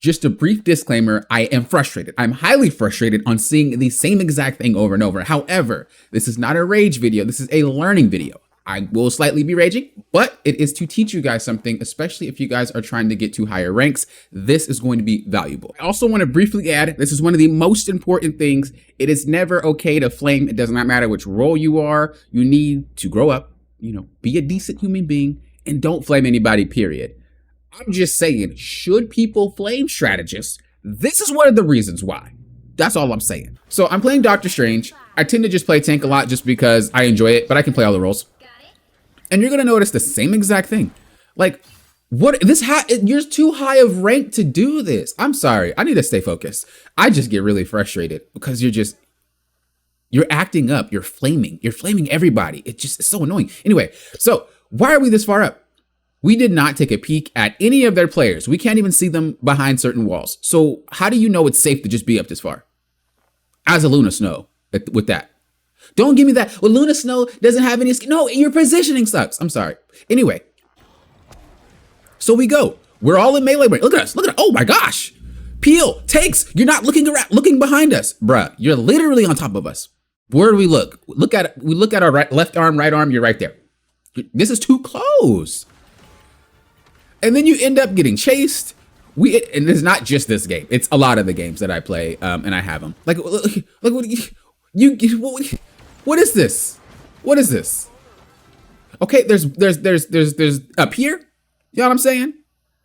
Just a brief disclaimer, I am frustrated. I'm highly frustrated on seeing the same exact thing over and over. However, this is not a rage video. This is a learning video. I will slightly be raging, but it is to teach you guys something, especially if you guys are trying to get to higher ranks. This is going to be valuable. I also want to briefly add, this is one of the most important things. It is never okay to flame. It does not matter which role you are. You need to grow up, be a decent human being, and don't flame anybody, period. I'm just saying, should people flame strategists? This is one of the reasons why. That's all I'm saying. So I'm playing Doctor Strange. I tend to just play tank a lot just because I enjoy it, but I can play all the roles. And you're gonna notice the same exact thing. Like, you're too high of rank to do this. I'm sorry, I need to stay focused. I just get really frustrated because you're acting up, you're flaming everybody. It's so annoying. Anyway, so why are we this far up? We did not take a peek at any of their players. We can't even see them behind certain walls. So how do you know it's safe to just be up this far? As a Luna Snow with that. Don't give me that. Well, Luna Snow doesn't have any skin. No, your positioning sucks. I'm sorry. Anyway, so we go. We're all in melee range. Look at us. Oh my gosh. Peel takes. You're not looking around, looking behind us. Bruh, you're literally on top of us. Where do we look? We look at our left arm, right arm. You're right there. This is too close. And then you end up getting chased. And it's not just this game. It's a lot of the games that I play, and I have them. Like what is this? What is this? Okay, there's up here. You know what I'm saying?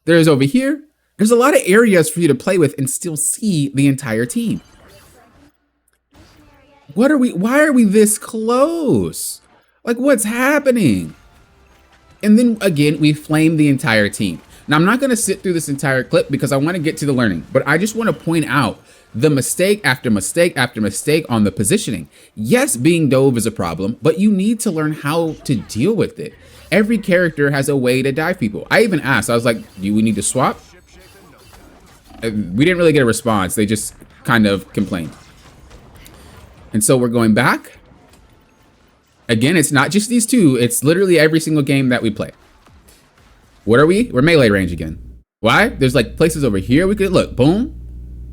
There's over here. There's a lot of areas for you to play with and still see the entire team. Why are we this close? Like, what's happening? And then again, we flame the entire team. Now, I'm not going to sit through this entire clip because I want to get to the learning, but I just want to point out the mistake after mistake after mistake on the positioning. Yes, being dove is a problem, but you need to learn how to deal with it. Every character has a way to dive people. I even asked, I was like, do we need to swap? We didn't really get a response. They just kind of complained. And so we're going back. Again, it's not just these two. It's literally every single game that we play. What are we? We're melee range again. Why? There's like places over here we could look. Boom,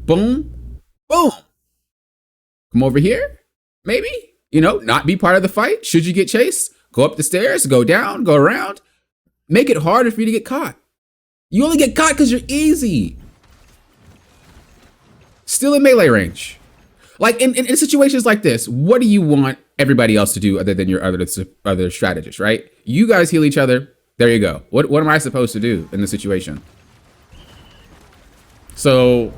boom, boom. Come over here, maybe. Not be part of the fight. Should you get chased? Go up the stairs, go down, go around. Make it harder for you to get caught. You only get caught because you're easy. Still in melee range. Like in situations like this, what do you want everybody else to do other than your other strategists, right? You guys heal each other. There you go. What am I supposed to do in this situation? So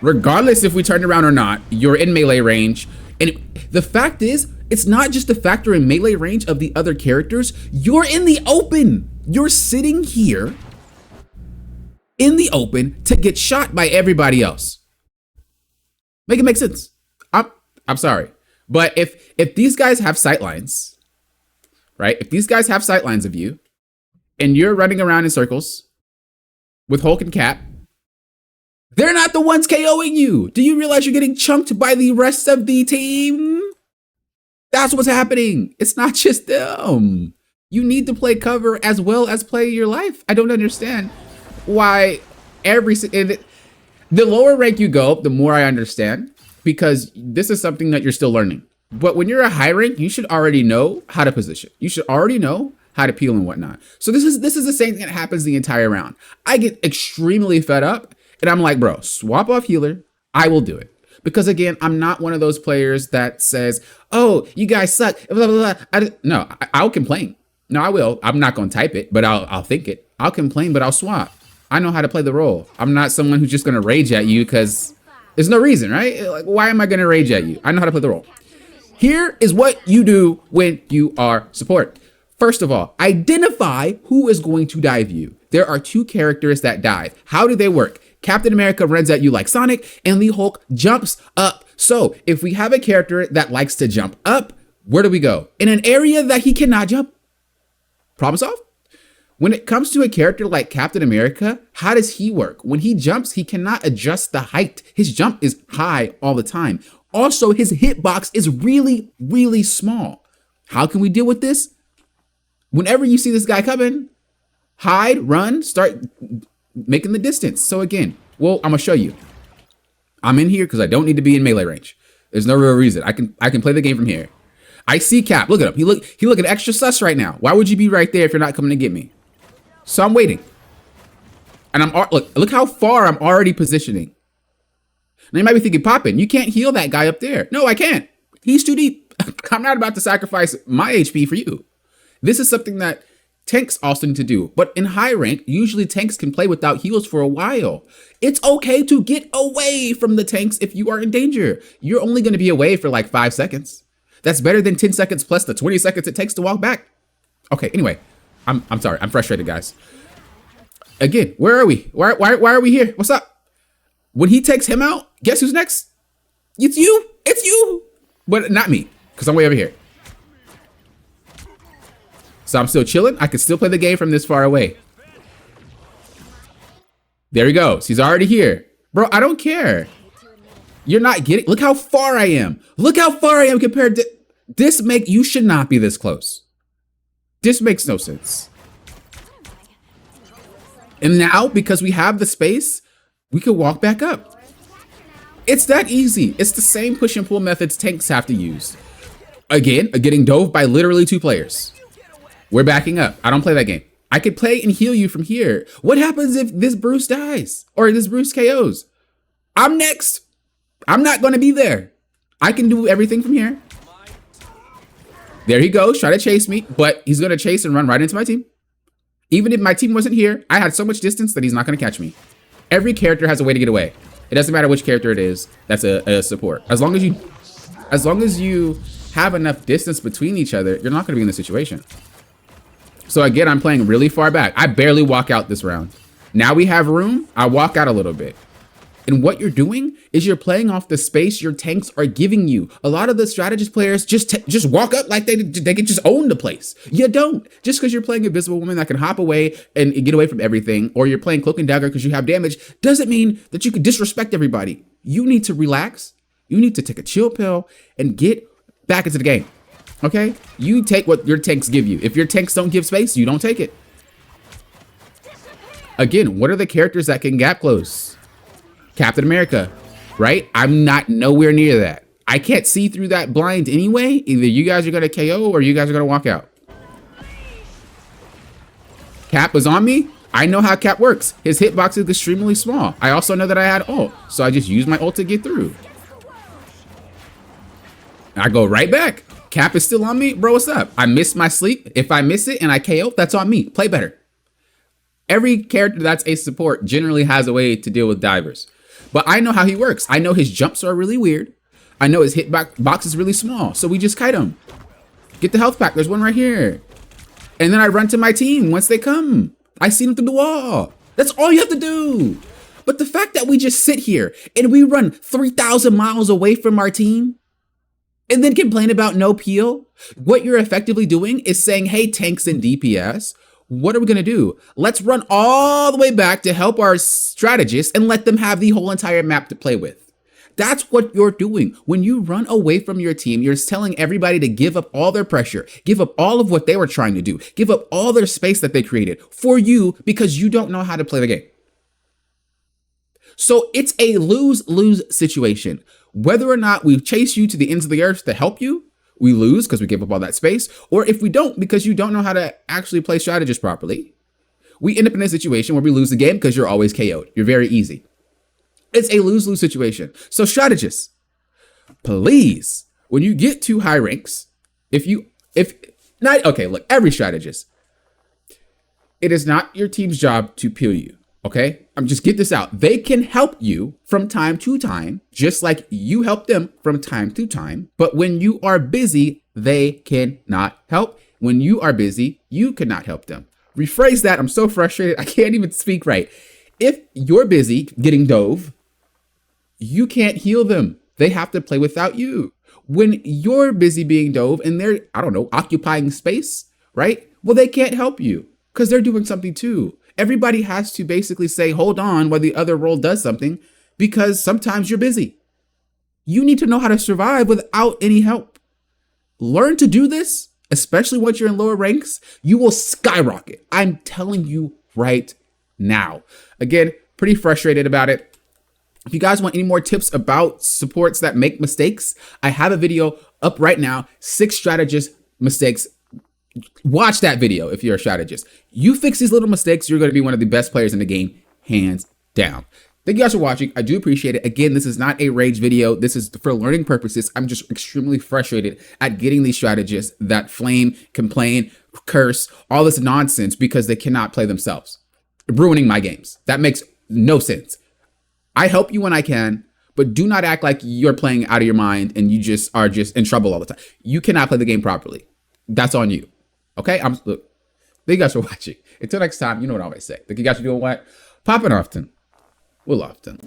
regardless if we turn around or not, you're in melee range. And the fact is, it's not just the factor in melee range of the other characters. You're in the open. You're sitting here in the open to get shot by everybody else. Make it make sense. I'm sorry. But if these guys have sightlines, right? If these guys have sightlines of you and you're running around in circles with Hulk and Cap, they're not the ones KOing you. Do you realize you're getting chunked by the rest of the team? That's what's happening. It's not just them. You need to play cover as well as play your life. I don't understand why the lower rank you go, the more I understand, because this is something that you're still learning. But when you're a high rank, you should already know how to position. You should already know how to peel and whatnot. So this is the same thing that happens the entire round. I get extremely fed up and I'm like, bro, swap off healer. I will do it. Because again, I'm not one of those players that says, oh, you guys suck. Blah, blah, blah. I'll complain. No, I will. I'm not going to type it, but I'll think it. I'll complain, but I'll swap. I know how to play the role. I'm not someone who's just going to rage at you because there's no reason, right? Like, why am I going to rage at you? I know how to play the role. Here is what you do when you are support. First of all, identify who is going to dive you. There are two characters that dive. How do they work? Captain America runs at you like Sonic, and the Hulk jumps up. So if we have a character that likes to jump up, where do we go? In an area that he cannot jump. Problem solved? When it comes to a character like Captain America, how does he work? When he jumps, he cannot adjust the height. His jump is high all the time. Also, his hitbox is really, really small. How can we deal with this? Whenever you see this guy coming, hide, run, start making the distance. So again, Well, I'm gonna show you. I'm in here because I don't need to be in melee range. There's no real reason. I can play the game from here. I see Cap. Look at him. He looking extra sus right now. Why would you be right there if you're not coming to get me? So I'm waiting. And look how far I'm already positioning. Now you might be thinking, Poppin, you can't heal that guy up there. No, I can't. He's too deep. I'm not about to sacrifice my HP for you. This is something that tanks also need to do. But in high rank, usually tanks can play without heals for a while. It's okay to get away from the tanks if you are in danger. You're only going to be away for like 5 seconds. That's better than 10 seconds plus the 20 seconds it takes to walk back. Okay, anyway, I'm sorry. I'm frustrated, guys. Again, where are we? Why are we here? What's up? When he takes him out, guess who's next? It's you. It's you. But not me, because I'm way over here. So I'm still chilling. I can still play the game from this far away. There he goes. He's already here. Bro, I don't care. You're not getting... Look how far I am. Look how far I am compared to... You should not be this close. This makes no sense. And now, because we have the space, we can walk back up. It's that easy. It's the same push and pull methods tanks have to use. Again, getting dove by literally 2 players. We're backing up. I don't play that game. I could play and heal you from here. What happens if this Bruce dies or this Bruce KOs? I'm next. I'm not going to be there. I can do everything from here. There he goes, trying to chase me, but he's going to chase and run right into my team. Even if my team wasn't here, I had so much distance that he's not going to catch me. Every character has a way to get away. It doesn't matter which character it is. That's a support. As long as you have enough distance between each other, you're not going to be in this situation. So again, I'm playing really far back. I barely walk out this round. Now we have room. I walk out a little bit. And what you're doing is you're playing off the space your tanks are giving you. A lot of the strategist players just walk up like they can just own the place. You don't. Just because you're playing Invisible Woman that can hop away and get away from everything, or you're playing Cloak and Dagger because you have damage, doesn't mean that you can disrespect everybody. You need to relax. You need to take a chill pill and get back into the game. Okay? You take what your tanks give you. If your tanks don't give space, you don't take it. Again, what are the characters that can gap close? Captain America, right? I'm not nowhere near that. I can't see through that blind anyway. Either you guys are going to KO or you guys are going to walk out. Cap was on me. I know how Cap works. His hitbox is extremely small. I also know that I had ult, so I just used my ult to get through. I go right back. Cap is still on me. Bro, what's up? I missed my sleep. If I miss it and I KO, that's on me. Play better. Every character that's a support generally has a way to deal with divers. But I know how he works. I know his jumps are really weird. I know his hitbox is really small. So we just kite him. Get the health pack. There's one right here. And then I run to my team once they come. I see them through the wall. That's all you have to do. But the fact that we just sit here and we run 3,000 miles away from our team and then complain about no peel, what you're effectively doing is saying, hey, tanks and DPS, what are we going to do? Let's run all the way back to help our strategists and let them have the whole entire map to play with. That's what you're doing. When you run away from your team, you're telling everybody to give up all their pressure, give up all of what they were trying to do, give up all their space that they created for you because you don't know how to play the game. So it's a lose-lose situation. Whether or not we chase you to the ends of the earth to help you, we lose because we gave up all that space. Or if we don't, because you don't know how to actually play strategists properly, we end up in a situation where we lose the game because you're always KO'd. You're very easy. It's a lose-lose situation. So strategists, please, when you get to high ranks, every strategist, it is not your team's job to peel you. Okay, just get this out. They can help you from time to time, just like you help them from time to time. But when you are busy, they cannot help. When you are busy, you cannot help them. Rephrase that. I'm so frustrated. I can't even speak right. If you're busy getting dove, you can't heal them. They have to play without you. When you're busy being dove and they're, occupying space, right? Well, they can't help you because they're doing something too. Everybody has to basically say, hold on while the other role does something, because sometimes you're busy. You need to know how to survive without any help. Learn to do this, especially once you're in lower ranks. You will skyrocket. I'm telling you right now. Again, Pretty frustrated about it. If you guys want any more tips about supports that make mistakes, I have a video up right now, 6 strategist mistakes. Watch that video if you're a strategist. You fix these little mistakes, you're going to be one of the best players in the game, hands down. Thank you guys for watching. I do appreciate it. Again, this is not a rage video. This is for learning purposes. I'm just extremely frustrated at getting these strategists that flame, complain, curse, all this nonsense because they cannot play themselves, ruining my games. That makes no sense. I help you when I can, but do not act like you're playing out of your mind and you just are just in trouble all the time. You cannot play the game properly. That's on you. Okay? Look. Thank you guys for watching. Until next time, you know what I always say. Thank you guys for doing what? Popping often. Will often.